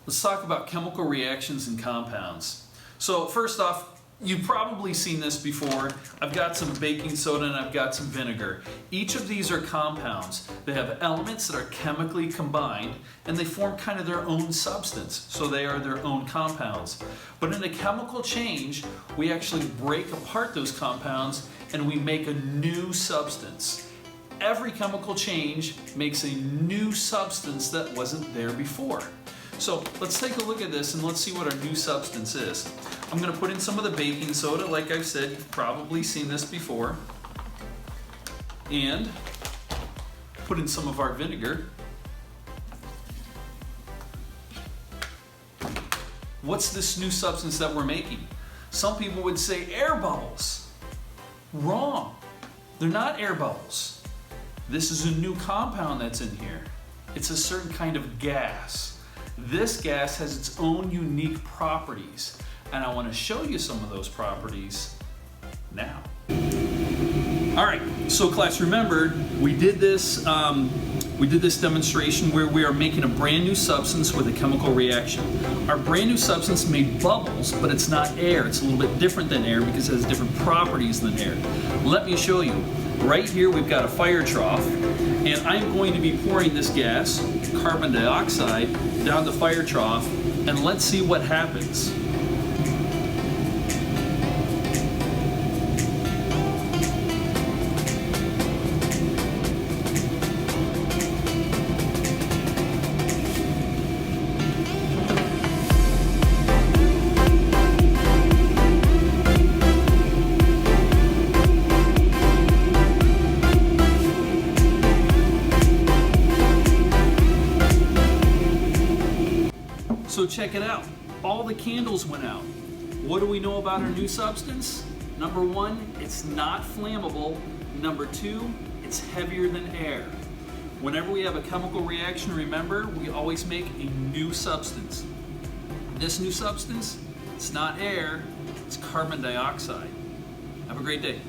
Let's talk about chemical reactions and compounds. So first off, you've probably seen this before. I've got some baking soda and I've got some vinegar. Each of these are compounds. They have elements that are chemically combined and they form kind of their own substance. So they are their own compounds. But in a chemical change, we actually break apart those compounds and we make a new substance. Every chemical change makes a new substance that wasn't there before. So let's take a look at this and let's see what our new substance is. I'm going to put in some of the baking soda. Like I've said, you've probably seen this before. And put in some of our vinegar. What's this new substance that we're making? Some people would say air bubbles. Wrong. They're not air bubbles. This is a new compound that's in here. It's a certain kind of gas. This gas has its own unique properties, and I want to show you some of those properties now. All right, so class, remember we did this demonstration where we are making a brand new substance with a chemical reaction. Our brand new substance made bubbles, but it's not air. It's a little bit different than air because it has different properties than air. Let me show you. Right here we've got a fire trough, and I'm going to be pouring this gas, carbon dioxide, down the fire trough, and let's see what happens. So check it out. All the candles went out. What do we know about our new substance? Number one, it's not flammable. Number two, it's heavier than air. Whenever we have a chemical reaction, remember, we always make a new substance. This new substance, it's not air, it's carbon dioxide. Have a great day.